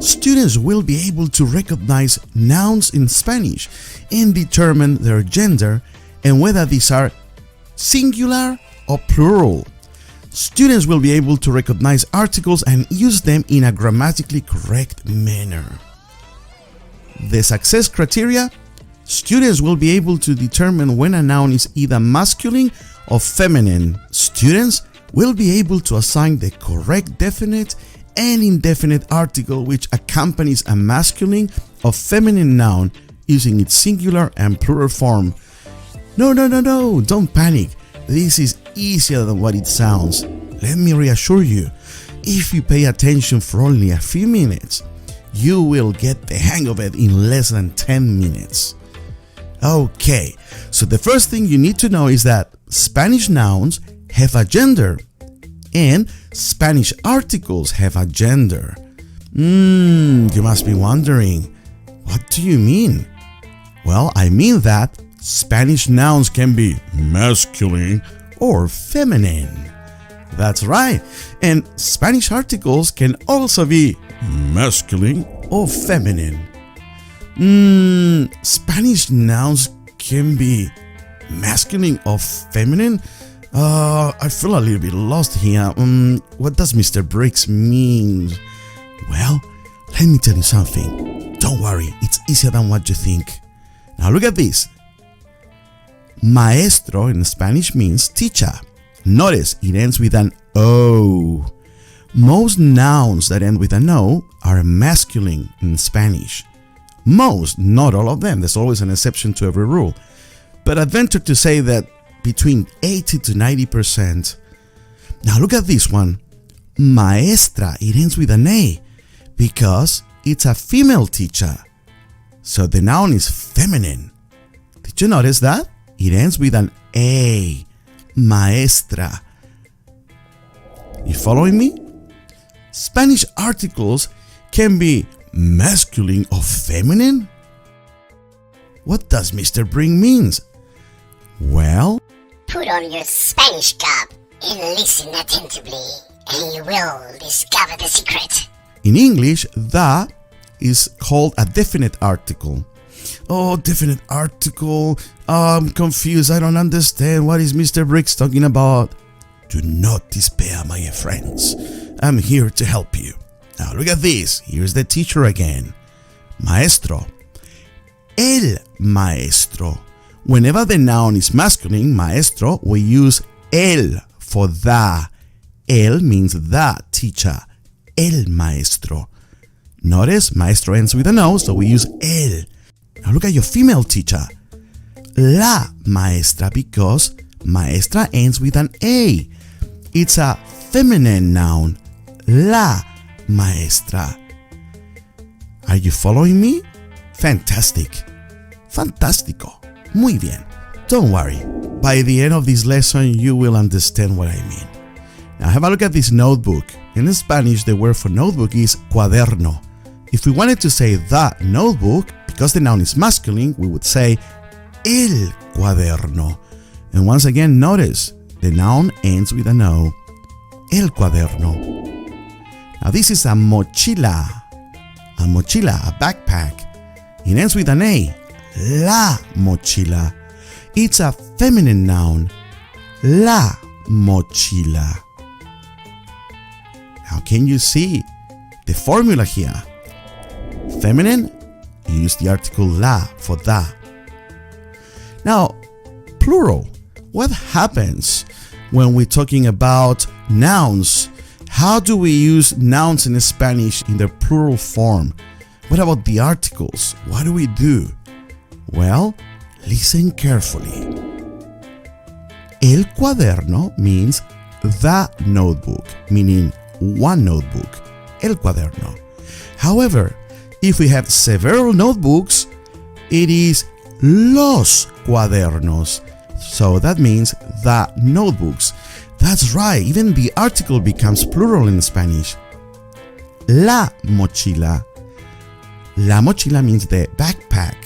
Students will be able to recognize nouns in Spanish and determine their gender and whether these are singular or plural. Students will be able to recognize articles and use them in a grammatically correct manner. The success criteria: students will be able to determine when a noun is either masculine or feminine. Students will be able to assign the correct definite and indefinite article which accompanies a masculine or feminine noun using its singular and plural form. No, don't panic. This is easier than what it sounds. Let me reassure you, if you pay attention for only a few minutes, you will get the hang of it in less than 10 minutes. Okay, so the first thing you need to know is that Spanish nouns have a gender and Spanish articles have a gender. You must be wondering, what do you mean? Well, I mean that Spanish nouns can be masculine or feminine. That's right. And Spanish articles can also be masculine or feminine. Spanish nouns can be masculine or feminine? I feel a little bit lost here. What does Mr. Briggs mean? Well, let me tell you something. Don't worry, it's easier than what you think. Now look at this. Maestro in Spanish means teacher. Notice it ends with an O. Most nouns that end with an O are masculine in Spanish. Most, not all of them. There's always an exception to every rule. But I'd venture to say that between 80 to 90%. Now look at this one. Maestra, it ends with an A because it's a female teacher. So the noun is feminine. Did you notice that? It ends with an A. Maestra. You following me? Spanish articles can be masculine or feminine? What does Mr. Bring means? Well, put on your Spanish cap and listen attentively, and you will discover the secret. In English, the is called a definite article. Oh, definite article. I'm confused. I don't understand. What is Mr. Briggs talking about? Do not despair, my friends. I'm here to help you. Now look at this. Here's the teacher again. Maestro. El maestro. Whenever the noun is masculine, maestro, we use el for the. El means the teacher. El maestro. Notice maestro ends with an O, so we use el. Now look at your female teacher. La maestra, because maestra ends with an A. It's a feminine noun. La maestra. Are you following me? Fantastic. Fantástico. Muy bien. Don't worry. By the end of this lesson, you will understand what I mean. Now have a look at this notebook. In Spanish, the word for notebook is cuaderno. If we wanted to say the notebook, because the noun is masculine, we would say el cuaderno. And once again, notice the noun ends with an O. El cuaderno. Now this is a mochila. A mochila, a backpack. It ends with an A. La mochila. It's a feminine noun. La mochila. Now can you see the formula here? Feminine, you use the article la for the. Now, plural. What happens when we're talking about nouns? How do we use nouns in Spanish in their plural form? What about the articles? What do we do? Well, listen carefully. El cuaderno means the notebook, meaning one notebook. El cuaderno. However, if we have several notebooks, it is los cuadernos. So that means the notebooks. That's right, even the article becomes plural in Spanish. La mochila. La mochila means the backpack.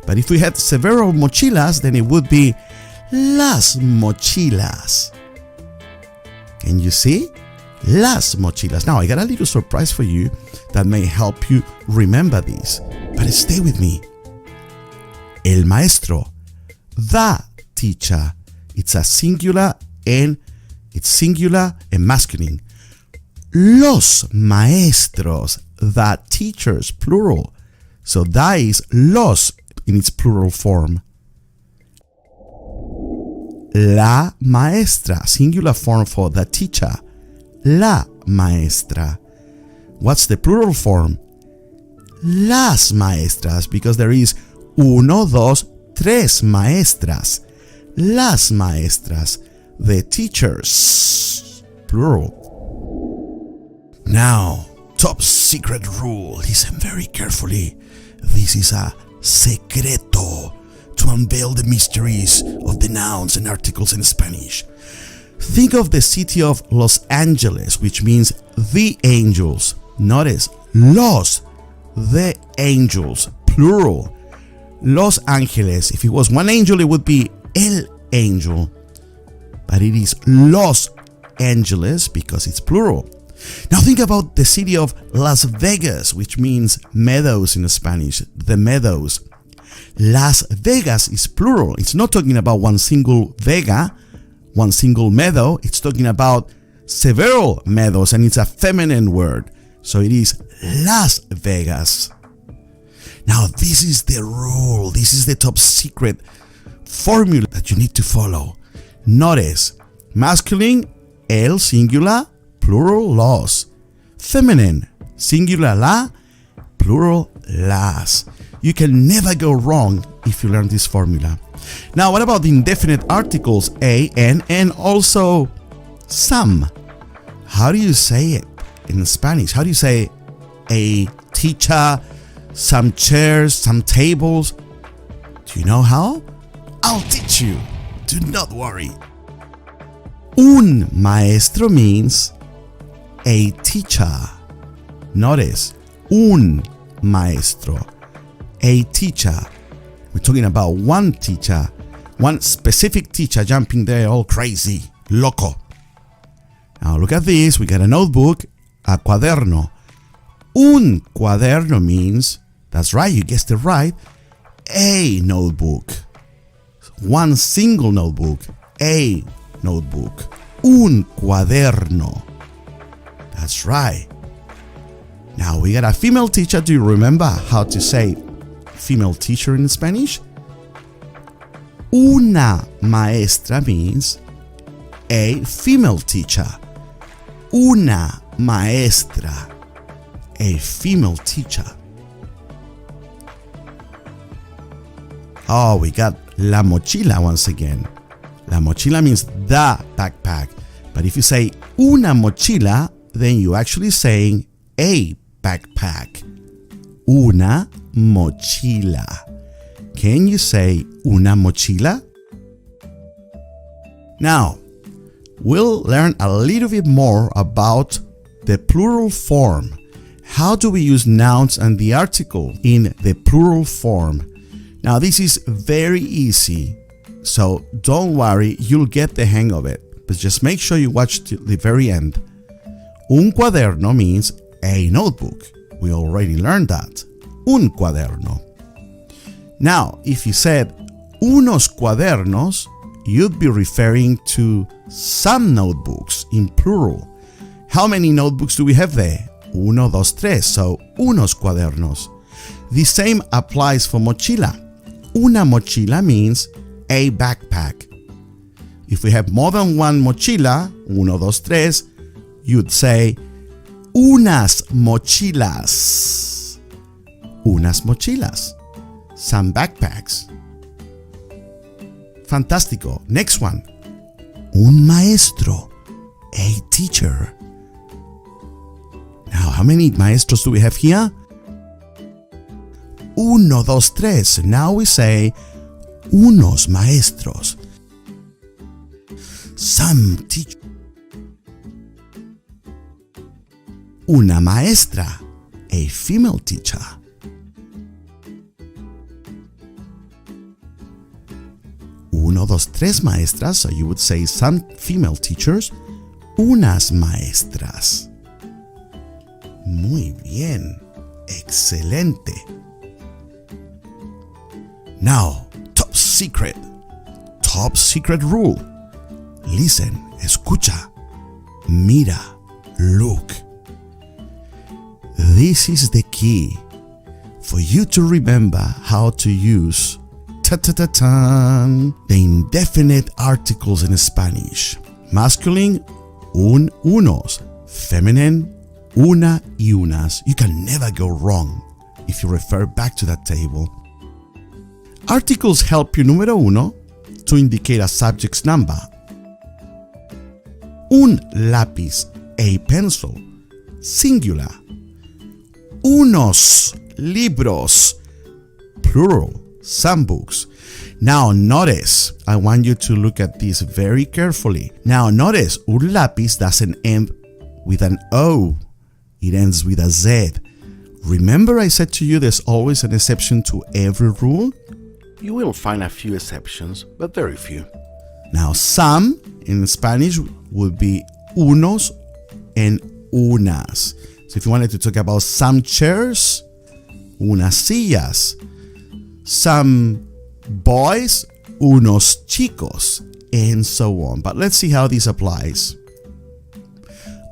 But if we had several mochilas, then it would be las mochilas. Can you see? Las mochilas. Now, I got a little surprise for you that may help you remember this. But stay with me. El maestro. The teacher. It's a singular and masculine. Los maestros. The teachers, plural. So that is los in its plural form. La maestra, singular form for the teacher. La maestra. What's the plural form? Las maestras, because there is uno, dos, tres maestras. Las maestras, the teachers, plural. Now, top secret rule. Listen very carefully. This is a secreto to unveil the mysteries of the nouns and articles in Spanish. Think of the city of Los Angeles, which means the angels. Notice, los, the angels, plural. Los Angeles, if it was one angel, it would be el angel. But it is Los Angeles because it's plural. Now think about the city of Las Vegas, which means meadows in Spanish, the meadows. Las Vegas is plural. It's not talking about one single vega, one single meadow. It's talking about several meadows, and it's a feminine word. So it is Las Vegas. Now this is the rule. This is the top secret formula that you need to follow. Notice, masculine, el, singular, plural, los. Feminine, singular, la, plural, las. You can never go wrong if you learn this formula. Now, what about the indefinite articles a, n, and also some? How do you say it in Spanish? How do you say a teacher, some chairs, some tables? Do you know how? I'll teach you. Do not worry. Un maestro means a teacher. Notice, un maestro, a teacher. We're talking about one teacher, one specific teacher jumping there all crazy, loco. Now look at this, we got a notebook, a cuaderno. Un cuaderno means, that's right, you guessed it right, a notebook. One single notebook, a notebook. Un cuaderno. That's right. Now we got a female teacher. Do you remember how to say female teacher in Spanish? Una maestra means a female teacher. Una maestra, a female teacher. Oh, we got la mochila once again. La mochila means the backpack. But if you say una mochila, then you're actually saying a backpack. Una mochila. Can you say una mochila? Now, we'll learn a little bit more about the plural form. How do we use nouns and the article in the plural form? Now, this is very easy, so don't worry, you'll get the hang of it. But just make sure you watch till the very end. Un cuaderno means a notebook. We already learned that. Un cuaderno. Now, if you said unos cuadernos, you'd be referring to some notebooks in plural. How many notebooks do we have there? Uno, dos, tres. So, unos cuadernos. The same applies for mochila. Una mochila means a backpack. If we have more than one mochila, uno, dos, tres, you'd say unas mochilas. Unas mochilas. Some backpacks. Fantástico. Next one. Un maestro. A teacher. Now, how many maestros do we have here? Uno, dos, tres. Now we say unos maestros. Some teacher. Una maestra. A female teacher. Uno, dos, tres maestras. So you would say some female teachers. Unas maestras. Muy bien. Excelente. Now, top secret. Top secret rule. Listen, escucha, mira, look. This is the key for you to remember how to use the indefinite articles in Spanish. Masculine, unos. Feminine, una y unas. You can never go wrong if you refer back to that table. Articles help you, número uno, to indicate a subject's number. Un lápiz, a pencil, singular. Unos libros, plural, some books. Now notice, I want you to look at this very carefully. Now notice, un lápiz doesn't end with an O. It ends with a Z. Remember I said to you there's always an exception to every rule? You will find a few exceptions, but very few. Now some in Spanish would be unos and unas. So if you wanted to talk about some chairs, unas sillas. Some boys, unos chicos, and so on. But let's see how this applies.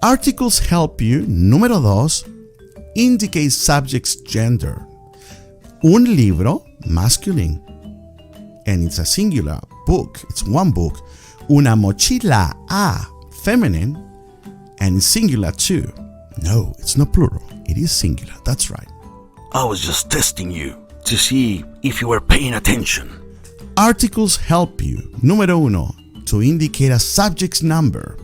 Articles help you, número dos, indicate subject's gender. Un libro, masculine, and it's a singular book, it's one book. Una mochila, feminine, and singular too. No, it's not plural, it is singular, that's right. I was just testing you to see if you were paying attention. Articles help you, número uno, to indicate a subject's number.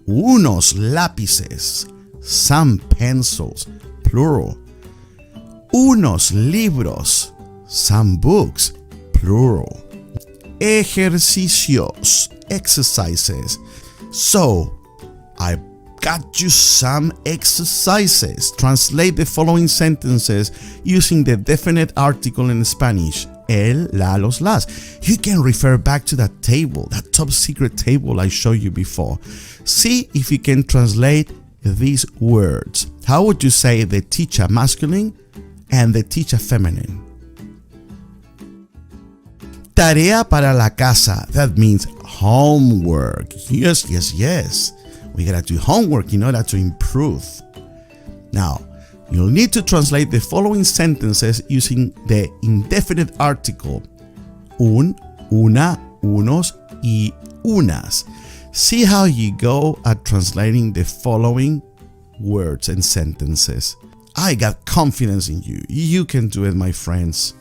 Unos lápices, some pencils, plural. Unos libros, some books, plural. Ejercicios, exercises. So, I got you some exercises. Translate the following sentences using the definite article in Spanish. El, la, los, las. You can refer back to that table, that top secret table I showed you before. See if you can translate these words. How would you say the teacher masculine and the teacher feminine? Tarea para la casa. That means homework. Yes, yes, yes. We gotta do homework in order to improve. Now, you'll need to translate the following sentences using the indefinite article. Un, una, unos, y unas. See how you go at translating the following words and sentences. I got confidence in you. You can do it, my friends.